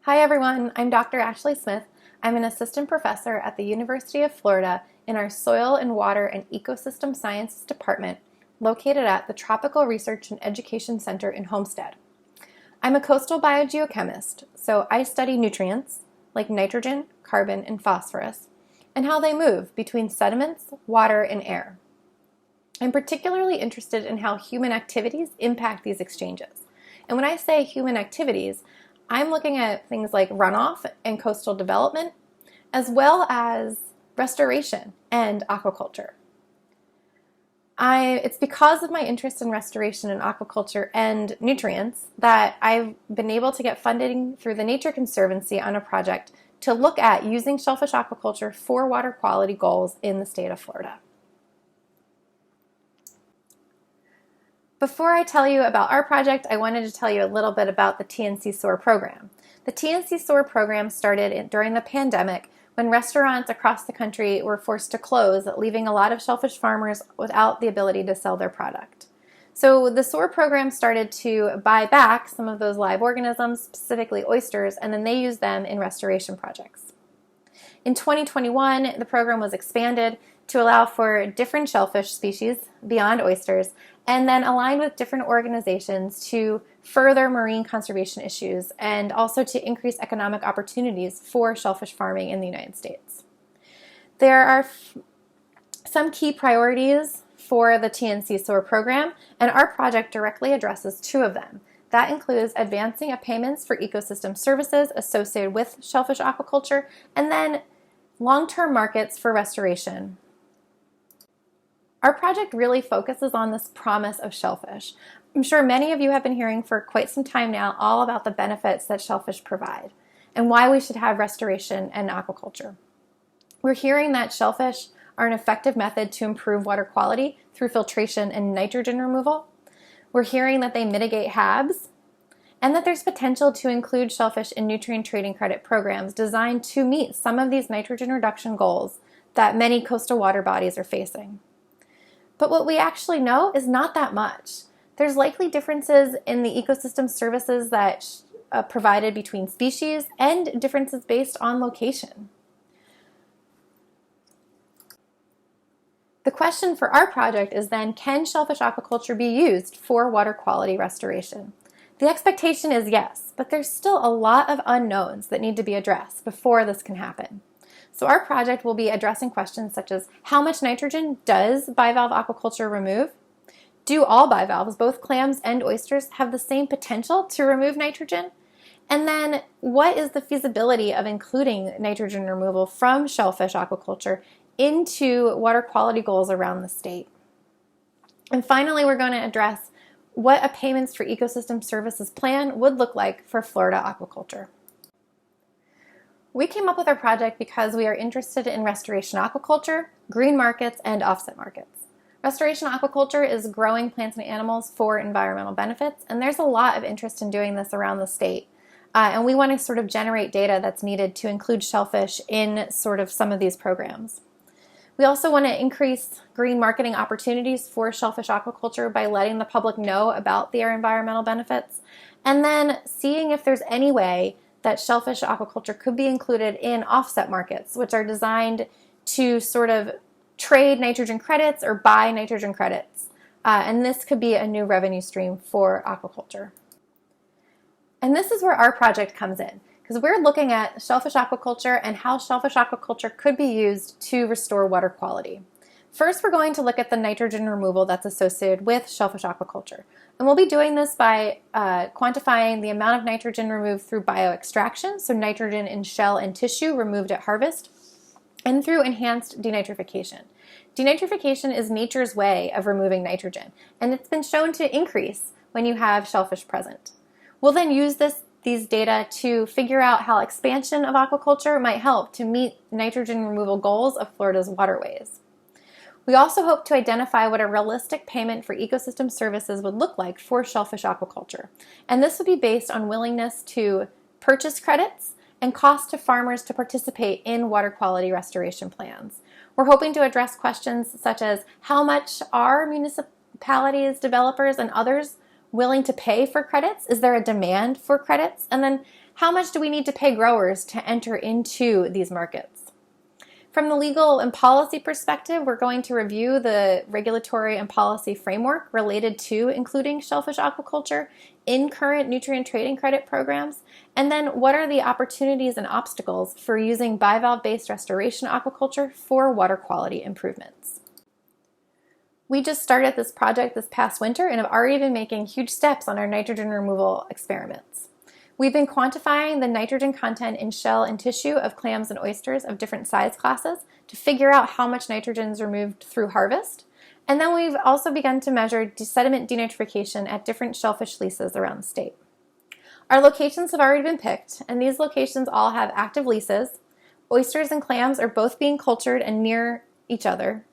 Hi everyone, I'm Dr. Ashley Smith. I'm an assistant professor at the University of Florida in our Soil and Water and Ecosystem Sciences Department, located at the Tropical Research and Education Center in Homestead. I'm a coastal biogeochemist, so I study nutrients like nitrogen, carbon, and phosphorus, and how they move between sediments, water, and air. I'm particularly interested in how human activities impact these exchanges. And when I say human activities, I'm looking at things like runoff and coastal development, as well as restoration and aquaculture. It's because of my interest in restoration and aquaculture and nutrients that I've been able to get funding through the Nature Conservancy on a project to look at using shellfish aquaculture for water quality goals in the state of Florida. Before I tell you about our project, I wanted to tell you a little bit about the TNC SOAR program. The TNC SOAR program started during the pandemic when restaurants across the country were forced to close, leaving a lot of shellfish farmers without the ability to sell their product. So the SOAR program started to buy back some of those live organisms, specifically oysters, and then they used them in restoration projects. In 2021, the program was expanded to allow for different shellfish species beyond oysters, and then aligned with different organizations to further marine conservation issues and also to increase economic opportunities for shellfish farming in the United States. There are some key priorities for the TNC SOAR program, and our project directly addresses two of them. That includes advancing a payments for ecosystem services associated with shellfish aquaculture, and then long-term markets for restoration. Our project really focuses on this promise of shellfish. I'm sure many of you have been hearing for quite some time now all about the benefits that shellfish provide and why we should have restoration and aquaculture. We're hearing that shellfish are an effective method to improve water quality through filtration and nitrogen removal. We're hearing that they mitigate HABs and that there's potential to include shellfish in nutrient trading credit programs designed to meet some of these nitrogen reduction goals that many coastal water bodies are facing. But what we actually know is not that much. There's likely differences in the ecosystem services that provided between species and differences based on location. The question for our project is then, can shellfish aquaculture be used for water quality restoration? The expectation is yes, but there's still a lot of unknowns that need to be addressed before this can happen. So our project will be addressing questions such as how much nitrogen does bivalve aquaculture remove? Do all bivalves, both clams and oysters, have the same potential to remove nitrogen? And then what is the feasibility of including nitrogen removal from shellfish aquaculture into water quality goals around the state? And finally, we're going to address what a payments for ecosystem services plan would look like for Florida aquaculture. We came up with our project because we are interested in restoration aquaculture, green markets, and offset markets. Restoration aquaculture is growing plants and animals for environmental benefits, and there's a lot of interest in doing this around the state. And we want to sort of generate data that's needed to include shellfish in sort of some of these programs. We also want to increase green marketing opportunities for shellfish aquaculture by letting the public know about their environmental benefits, and then seeing if there's any way that shellfish aquaculture could be included in offset markets, which are designed to sort of trade nitrogen credits or buy nitrogen credits. And this could be a new revenue stream for aquaculture. And this is where our project comes in, because we're looking at shellfish aquaculture and how shellfish aquaculture could be used to restore water quality. First, we're going to look at the nitrogen removal that's associated with shellfish aquaculture. And we'll be doing this by quantifying the amount of nitrogen removed through bioextraction, so nitrogen in shell and tissue removed at harvest, and through enhanced denitrification. Denitrification is nature's way of removing nitrogen, and it's been shown to increase when you have shellfish present. We'll then use these data to figure out how expansion of aquaculture might help to meet nitrogen removal goals of Florida's waterways. We also hope to identify what a realistic payment for ecosystem services would look like for shellfish aquaculture. And this would be based on willingness to purchase credits and cost to farmers to participate in water quality restoration plans. We're hoping to address questions such as how much are municipalities, developers, and others willing to pay for credits? Is there a demand for credits? And then how much do we need to pay growers to enter into these markets? From the legal and policy perspective, we're going to review the regulatory and policy framework related to including shellfish aquaculture in current nutrient trading credit programs, and then what are the opportunities and obstacles for using bivalve-based restoration aquaculture for water quality improvements. We just started this project this past winter and have already been making huge steps on our nitrogen removal experiments. We've been quantifying the nitrogen content in shell and tissue of clams and oysters of different size classes to figure out how much nitrogen is removed through harvest. And then we've also begun to measure sediment denitrification at different shellfish leases around the state. Our locations have already been picked, and these locations all have active leases. Oysters and clams are both being cultured and near each other,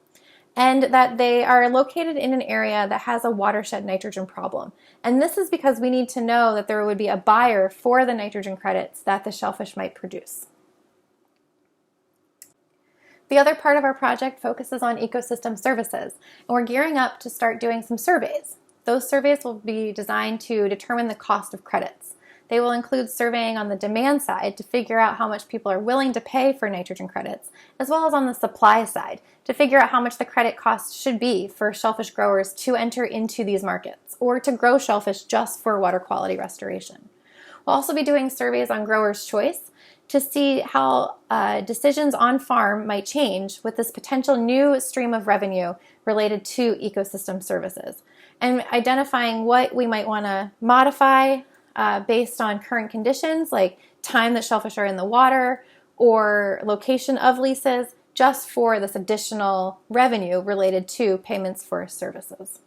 and that they are located in an area that has a watershed nitrogen problem. And this is because we need to know that there would be a buyer for the nitrogen credits that the shellfish might produce. The other part of our project focuses on ecosystem services, and we're gearing up to start doing some surveys. Those surveys will be designed to determine the cost of credits. They will include surveying on the demand side to figure out how much people are willing to pay for nitrogen credits, as well as on the supply side to figure out how much the credit cost should be for shellfish growers to enter into these markets or to grow shellfish just for water quality restoration. We'll also be doing surveys on growers' choice to see how decisions on farm might change with this potential new stream of revenue related to ecosystem services, and identifying what we might want to modify based on current conditions like time that shellfish are in the water or location of leases, just for this additional revenue related to payments for services.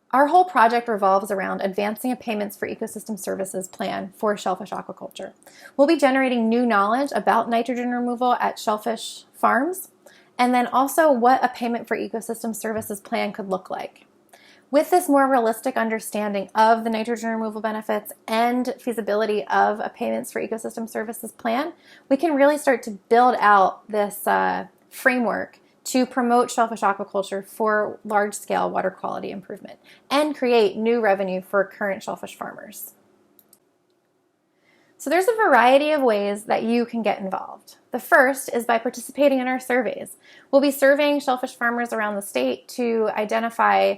Our whole project revolves around advancing a payments for ecosystem services plan for shellfish aquaculture. We'll be generating new knowledge about nitrogen removal at shellfish farms, and then also what a payment for ecosystem services plan could look like. With this more realistic understanding of the nitrogen removal benefits and feasibility of a payments for ecosystem services plan, we can really start to build out this framework to promote shellfish aquaculture for large-scale water quality improvement and create new revenue for current shellfish farmers. So there's a variety of ways that you can get involved. The first is by participating in our surveys. We'll be surveying shellfish farmers around the state to identify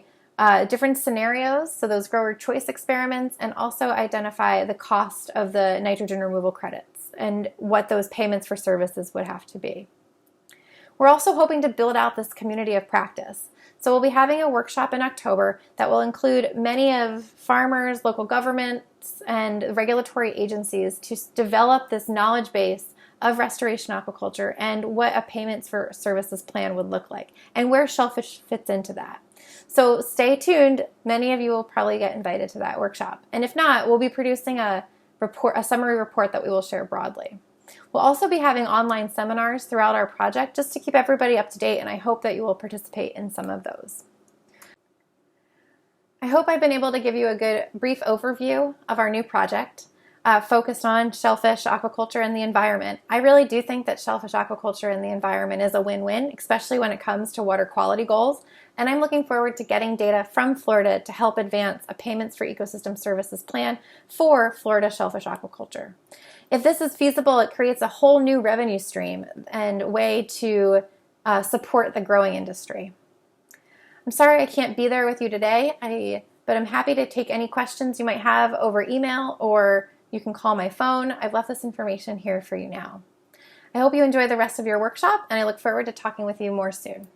different scenarios, so those grower choice experiments, and also identify the cost of the nitrogen removal credits and what those payments for services would have to be. We're also hoping to build out this community of practice. So we'll be having a workshop in October that will include many of farmers, local governments, and regulatory agencies to develop this knowledge base of restoration aquaculture and what a payments for services plan would look like and where shellfish fits into that. So stay tuned. Many of you will probably get invited to that workshop. And if not, we'll be producing a summary report that we will share broadly. We'll also be having online seminars throughout our project just to keep everybody up to date, and I hope that you will participate in some of those. I hope I've been able to give you a good brief overview of our new project focused on shellfish aquaculture and the environment. I really do think that shellfish aquaculture and the environment is a win-win, especially when it comes to water quality goals, and I'm looking forward to getting data from Florida to help advance a payments for ecosystem services plan for Florida shellfish aquaculture. If this is feasible, it creates a whole new revenue stream and way to support the growing industry. I'm sorry I can't be there with you today, but I'm happy to take any questions you might have over email, or you can call my phone. I've left this information here for you now. I hope you enjoy the rest of your workshop, and I look forward to talking with you more soon.